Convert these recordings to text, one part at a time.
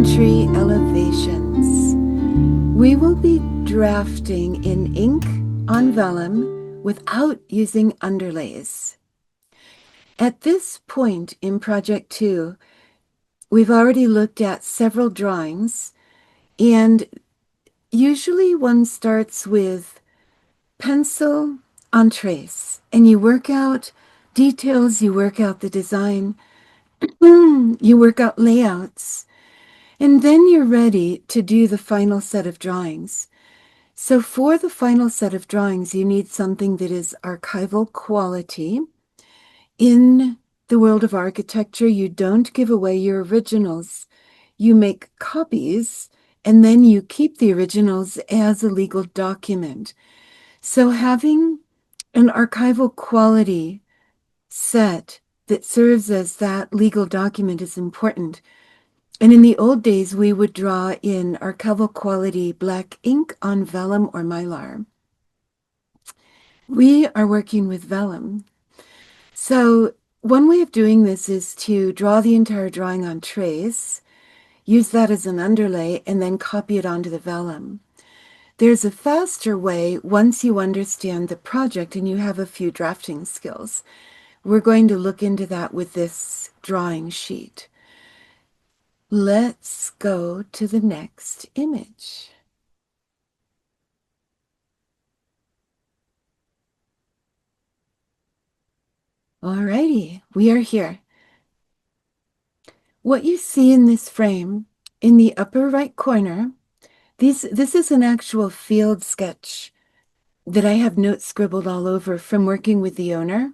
Entry elevations. We will be drafting in ink on vellum without using underlays. At this point in Project 2, we've already looked at several drawings, and usually one starts with pencil on trace, and you work out details, you work out the design, you work out layouts, and then you're ready to do the final set of drawings. So for the final set of drawings, you need something that is archival quality. In the world of architecture, you don't give away your originals. You make copies, and then you keep the originals as a legal document. So having an archival quality set that serves as that legal document is important. And in the old days, we would draw in archival quality black ink on vellum or mylar. We are working with vellum. So one way of doing this is to draw the entire drawing on trace, use that as an underlay, and then copy it onto the vellum. There's a faster way once you understand the project and you have a few drafting skills. We're going to look into that with this drawing sheet. Let's go to the next image. Alrighty, we are here. What you see in this frame, in the upper right corner, this is an actual field sketch that I have notes scribbled all over from working with the owner.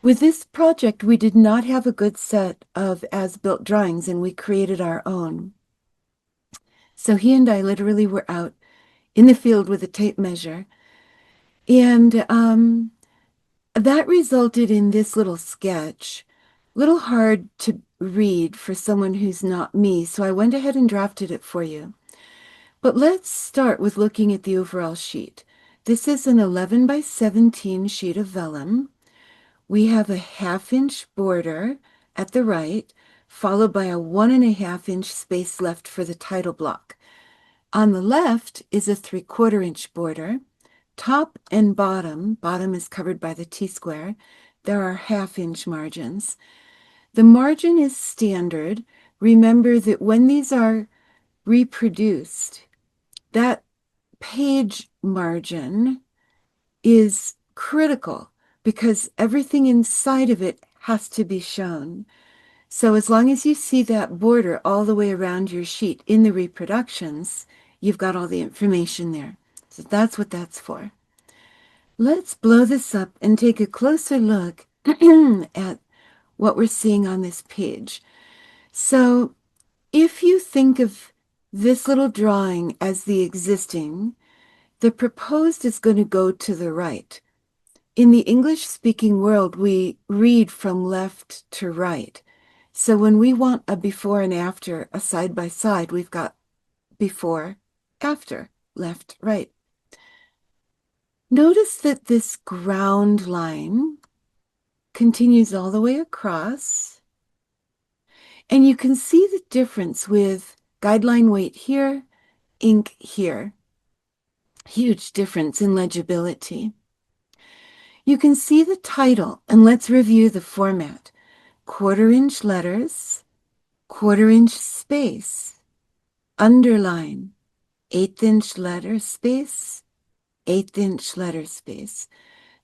With this project, we did not have a good set of as-built drawings, and we created our own. So he and I literally were out in the field with a tape measure. And that resulted in this little sketch. A little hard to read for someone who's not me, so I went ahead and drafted it for you. But let's start with looking at the overall sheet. This is an 11 by 17 sheet of vellum. We have a 1/2 inch border at the right, followed by a 1.5 inch space left for the title block. On the left is a 3/4 inch border. Top and bottom is covered by the T-square. There are 1/2 inch margins. The margin is standard. Remember that when these are reproduced, that page margin is critical because everything inside of it has to be shown. So as long as you see that border all the way around your sheet in the reproductions, you've got all the information there. So that's what that's for. Let's blow this up and take a closer look at what we're seeing on this page. So if you think of this little drawing as the existing, the proposed is going to go to the right. In the English-speaking world, we read from left to right. So when we want a before and after, a side by side, we've got before, after, left, right. Notice that this ground line continues all the way across, and you can see the difference with guideline weight here, ink here. Huge difference in legibility. You can see the title, and let's review the format. 1/4 inch letters, 1/4 inch space, underline, 1/8 inch letter space, 1/8 inch letter space.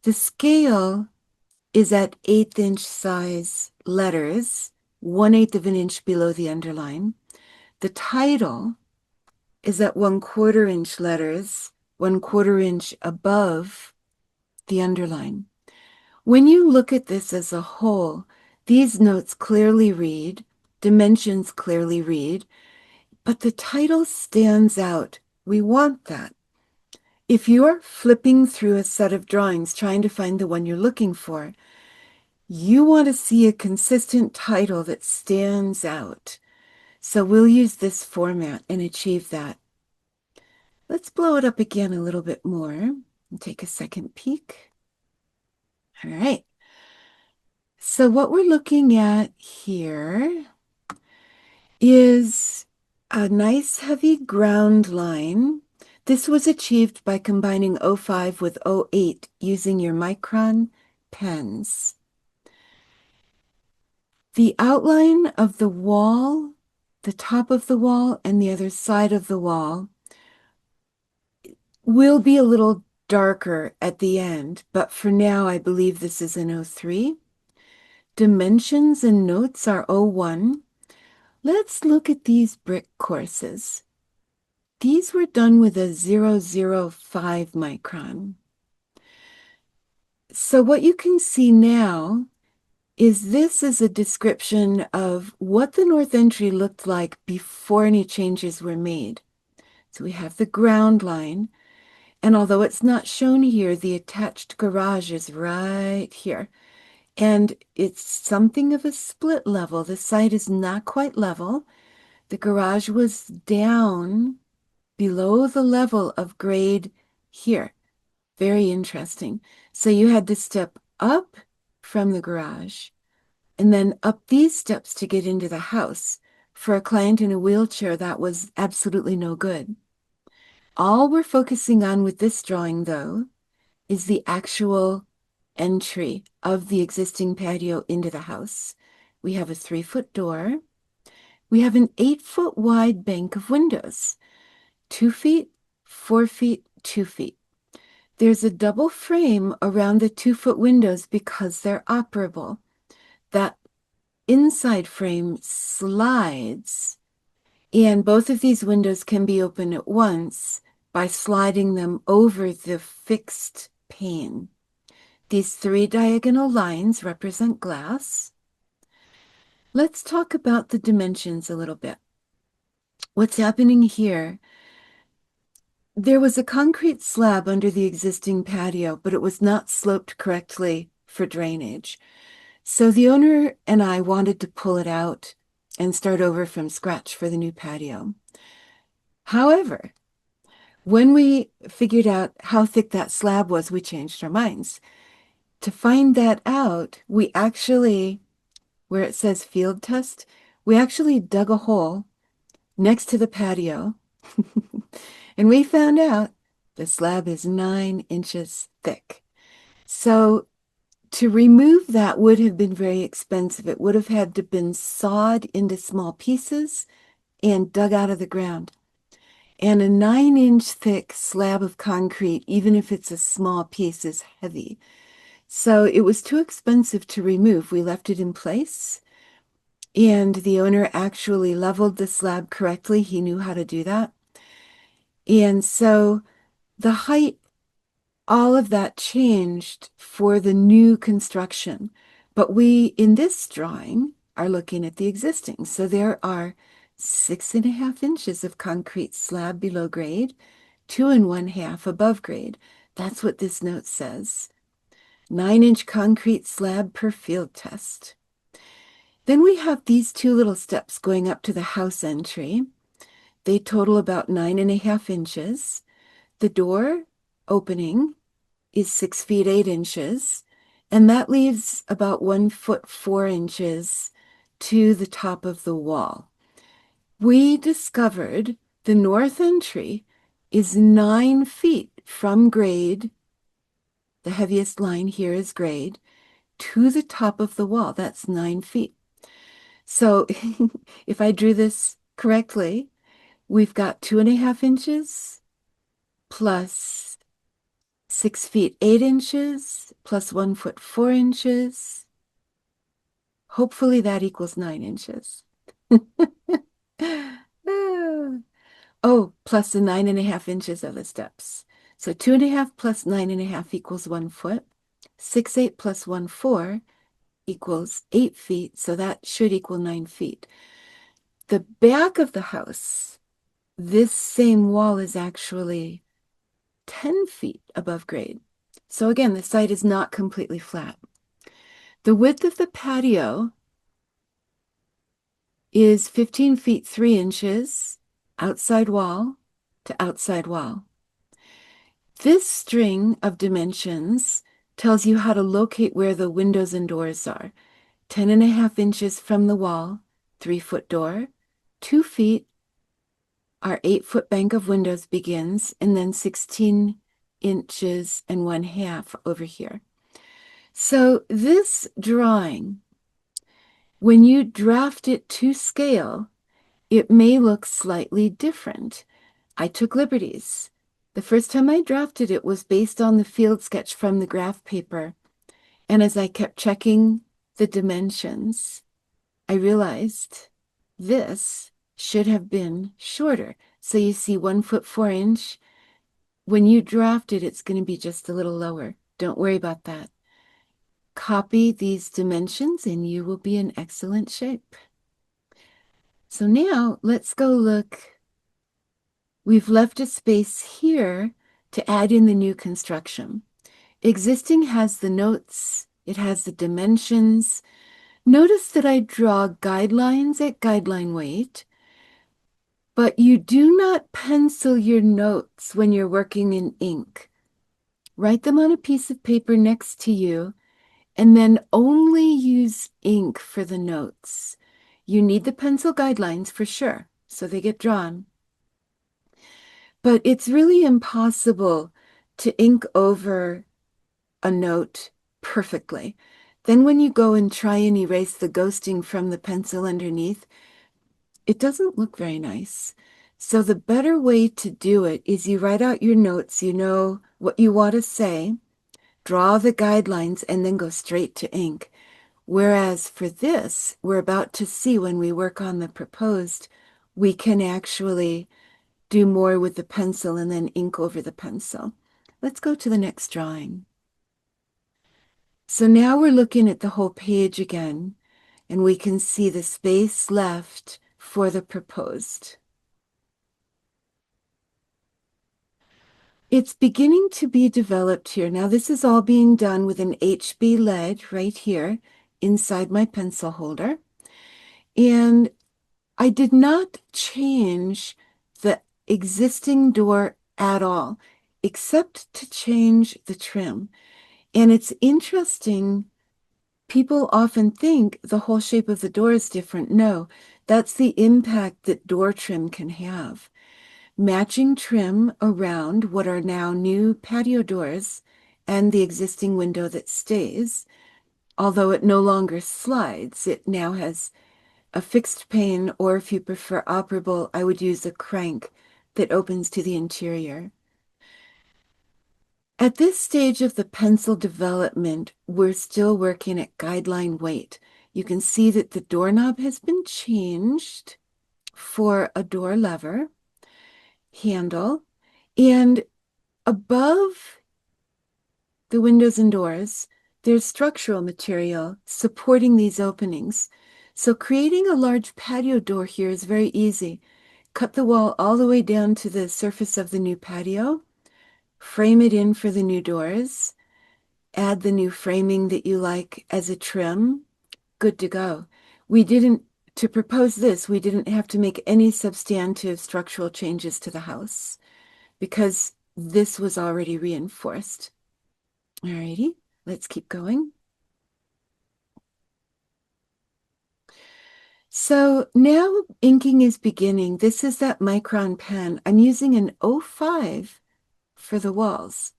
The scale is at 1/8 inch size letters, 1/8 of an inch below the underline. The title is at 1/4 inch letters, 1/4 inch above the underline. When you look at this as a whole, these notes clearly read, dimensions clearly read, but the title stands out. We want that. If you're flipping through a set of drawings trying to find the one you're looking for, you want to see a consistent title that stands out. So we'll use this format and achieve that. Let's blow it up again a little bit more and take a second peek. All right. So what we're looking at here is A nice heavy ground line. This was achieved by combining O5 with O8 using your micron pens. The outline of the wall, the top of the wall, and the other side of the wall will be a little darker at the end, but for now I believe this is an O3. Dimensions and notes are O1. Let's look at these brick courses. These were done with a 005 micron. So what you can see now is this is a description of what the north entry looked like before any changes were made. So we have the ground line, and although it's not shown here, the attached garage is right here. And it's something of a split level. The site is not quite level. The garage was down below the level of grade here. Very interesting. So you had to step up from the garage and then up these steps to get into the house. For a client in a wheelchair, that was absolutely no good. All we're focusing on with this drawing, though, is the actual entry of the existing patio into the house. We have a 3-foot door. We have an 8-foot wide bank of windows, 2 feet, 4 feet, 2 feet. There's a double frame around the 2-foot windows because they're operable. That inside frame slides, and both of these windows can be opened at once by sliding them over the fixed pane. These 3 diagonal lines represent glass. Let's talk about the dimensions a little bit. What's happening here? There was a concrete slab under the existing patio, but it was not sloped correctly for drainage. So the owner and I wanted to pull it out and start over from scratch for the new patio. However, when we figured out how thick that slab was, we changed our minds. To find that out, we actually, where it says field test, we actually dug a hole next to the patio and we found out the slab is 9 inches thick. So to remove that would have been very expensive. It would have had to been sawed into small pieces and dug out of the ground. And a 9-inch thick slab of concrete, even if it's a small piece, is heavy. So it was too expensive to remove. We left it in place, and the owner actually leveled the slab correctly. He knew how to do that. And so the height, all of that changed for the new construction. But we, in this drawing, are looking at the existing. So there are 6.5 inches of concrete slab below grade, 2.5 above grade. That's what this note says. 9-inch concrete slab per field test. Then we have these 2 little steps going up to the house entry. They total about 9.5 inches. The door opening is 6 feet 8 inches, and that leaves about 1 foot 4 inches to the top of the wall. We discovered the north entry is 9 feet from grade. The heaviest line here is grade to the top of the wall. That's 9 feet. So if I drew this correctly, we've got 2.5 inches plus 6 feet 8 inches plus 1 foot 4 inches. Hopefully that equals 9 inches. Oh, plus the 9.5 inches of the steps. So 2.5 plus 9.5 equals 1 foot. 6 8 plus 1 4 equals 8 feet. So that should equal 9 feet. The back of the house, this same wall is actually 10 feet above grade. So again, the site is not completely flat. The width of the patio is 15 feet 3 inches, outside wall to outside wall. This string of dimensions tells you how to locate where the windows and doors are. 10.5 inches from the wall, 3-foot door, 2 feet, our 8-foot bank of windows begins, and then 16 inches and 1/2 over here. So this drawing, when you draft it to scale, it may look slightly different. I took liberties. The first time I drafted it was based on the field sketch from the graph paper. And as I kept checking the dimensions, I realized this should have been shorter. So you see 1 foot 4 inch. When you draft it, it's going to be just a little lower. Don't worry about that. Copy these dimensions and you will be in excellent shape. So now let's go look. We've left a space here to add in the new construction. Existing has the notes, it has the dimensions. Notice that I draw guidelines at guideline weight, but you do not pencil your notes when you're working in ink. Write them on a piece of paper next to you, and then only use ink for the notes. You need the pencil guidelines for sure, so they get drawn. But it's really impossible to ink over a note perfectly. Then when you go and try and erase the ghosting from the pencil underneath, it doesn't look very nice. So the better way to do it is you write out your notes, you know what you want to say, draw the guidelines, and then go straight to ink. Whereas for this, we're about to see when we work on the proposed, we can actually do more with the pencil and then ink over the pencil. Let's go to the next drawing. So now we're looking at the whole page again, and we can see the space left for the proposed. It's beginning to be developed here. Now this is all being done with an HB lead right here inside my pencil holder. And I did not change the existing door at all, except to change the trim. And it's interesting, people often think the whole shape of the door is different. No, that's the impact that door trim can have. Matching trim around what are now new patio doors and the existing window that stays, although it no longer slides, it now has a fixed pane, or if you prefer operable, I would use a crank that opens to the interior. At this stage of the pencil development, we're still working at guideline weight. You can see that the doorknob has been changed for a door lever handle, and above the windows and doors, there's structural material supporting these openings. So creating a large patio door here is very easy. Cut the wall all the way down to the surface of the new patio, frame it in for the new doors, add the new framing that you like as a trim, good to go. To propose this, we didn't have to make any substantive structural changes to the house because this was already reinforced. Alrighty, let's keep going. So now inking is beginning. This is that micron pen. I'm using an 05 for the walls.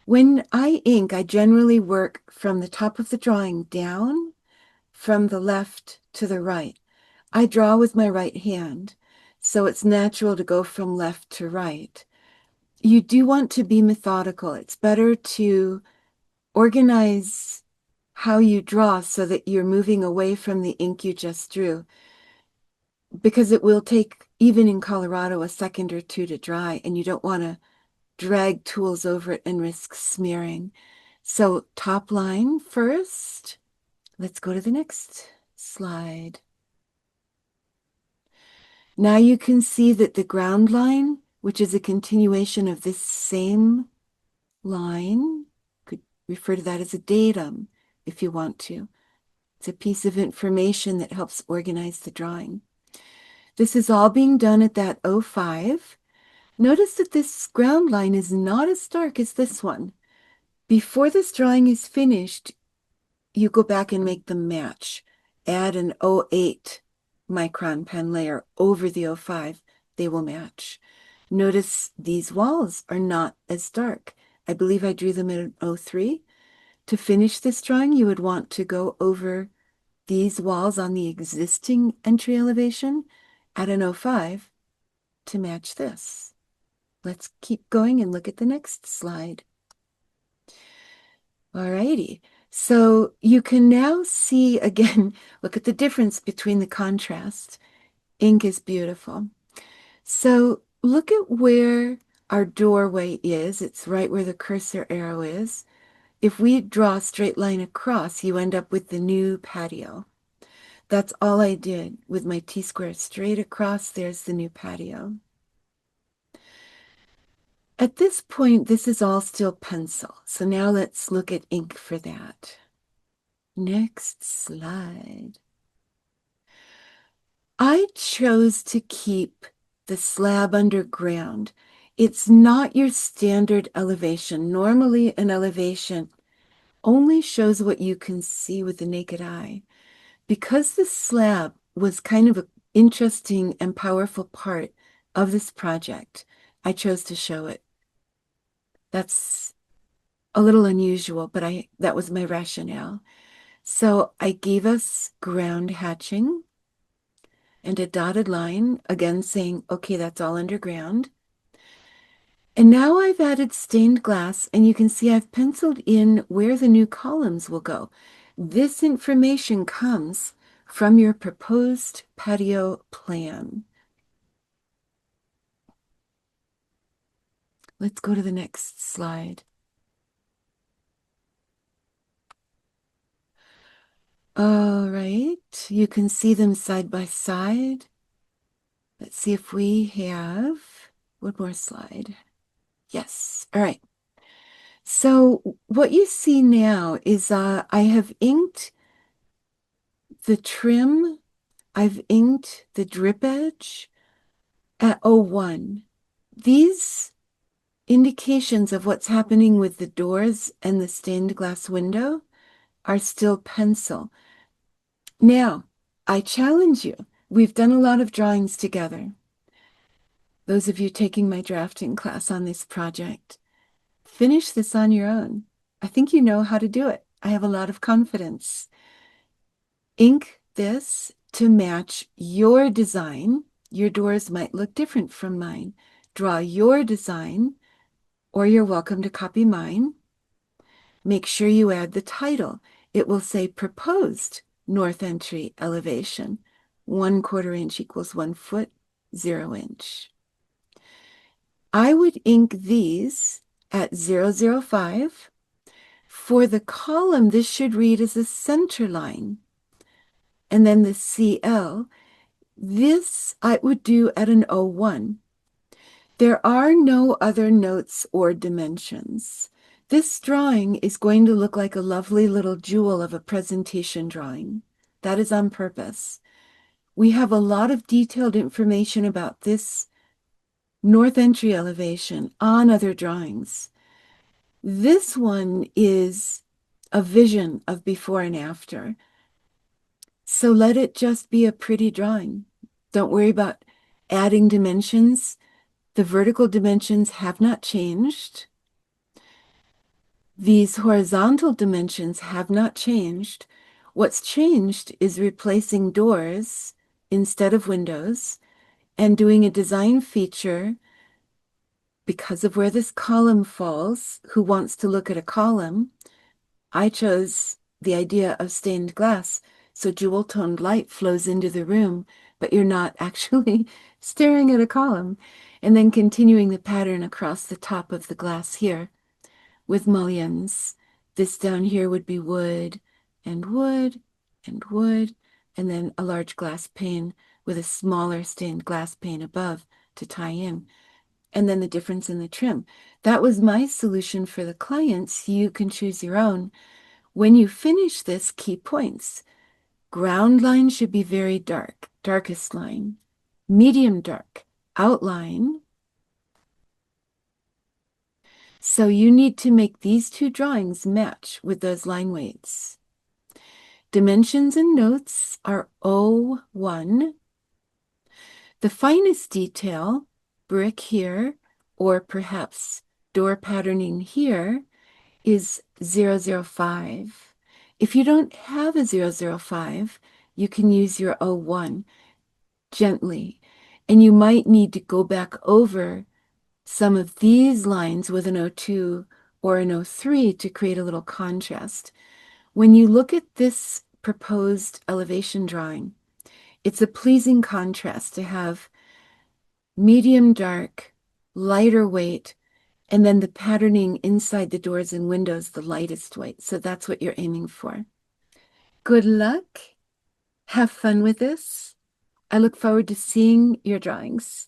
When I ink, I generally work from the top of the drawing down, from the left to the right. I draw with my right hand, so it's natural to go from left to right. You do want to be methodical. It's better to organize how you draw so that you're moving away from the ink you just drew, because it will take, even in Colorado, a second or two to dry, and you don't want to drag tools over it and risk smearing. So top line first. Let's go to the next slide. Now you can see that the ground line, which is a continuation of this same line, could refer to that as a datum if you want to. It's a piece of information that helps organize the drawing. This is all being done at that 05. Notice that this ground line is not as dark as this one. Before this drawing is finished, you go back and make them match. Add an 08 micron pen layer over the 05 they will match. Notice these walls are not as dark. I believe I drew them in 03. To finish this drawing, you would want to go over these walls on the existing entry elevation at an 05 to match this. Let's keep going and look at the next slide. Alrighty, so you can now see again, look at the difference between the contrast. Ink is beautiful. So look at where our doorway is. It's right where the cursor arrow is. If we draw a straight line across, you end up with the new patio. That's all I did with my T-square. Straight across, there's the new patio. At this point, this is all still pencil. So now let's look at ink for that. Next slide. I chose to keep the slab underground. It's not your standard elevation. Normally, an elevation only shows what you can see with the naked eye. Because the slab was kind of an interesting and powerful part of this project, I chose to show it. That's a little unusual, but that was my rationale. So I gave us ground hatching and a dotted line, again saying, okay, that's all underground. And now I've added stained glass, and you can see I've penciled in where the new columns will go. This information comes from your proposed patio plan. Let's go to the next slide. All right, you can see them side by side. Let's see if we have one more slide. Yes, all right. So what you see now is I have inked the trim, I've inked the drip edge at 01. These indications of what's happening with the doors and the stained glass window are still pencil. Now, I challenge you. We've done a lot of drawings together. Those of you taking my drafting class on this project, finish this on your own. I think you know how to do it. I have a lot of confidence. Ink this to match your design. Your doors might look different from mine. Draw your design, or you're welcome to copy mine. Make sure you add the title. It will say proposed north entry elevation. 1/4 inch equals 1 foot, 0 inch. I would ink these at 005. For the column, this should read as a center line. And then the CL, this I would do at an 01. There are no other notes or dimensions. This drawing is going to look like a lovely little jewel of a presentation drawing. That is on purpose. We have a lot of detailed information about this north entry elevation on other drawings. This one is a vision of before and after. So let it just be a pretty drawing. Don't worry about adding dimensions. The vertical dimensions have not changed. These horizontal dimensions have not changed. What's changed is replacing doors instead of windows and doing a design feature because of where this column falls. Who wants to look at a column? I chose the idea of stained glass, so jewel-toned light flows into the room, but you're not actually staring at a column. And then continuing the pattern across the top of the glass here with mullions. This down here would be wood and wood and wood, and then a large glass pane with a smaller stained glass pane above to tie in. And then the difference in the trim. That was my solution for the clients. You can choose your own. When you finish this, key points. Ground line should be very dark, darkest line. Medium dark, outline. So you need to make these two drawings match with those line weights. Dimensions and notes are 01. The finest detail, brick here, or perhaps door patterning here, is 005. If you don't have a 005, you can use your 01 gently, and you might need to go back over some of these lines with an 02 or an 03 to create a little contrast. When you look at this proposed elevation drawing, it's a pleasing contrast to have medium dark, lighter weight, and then the patterning inside the doors and windows, the lightest weight. So that's what you're aiming for. Good luck. Have fun with this. I look forward to seeing your drawings.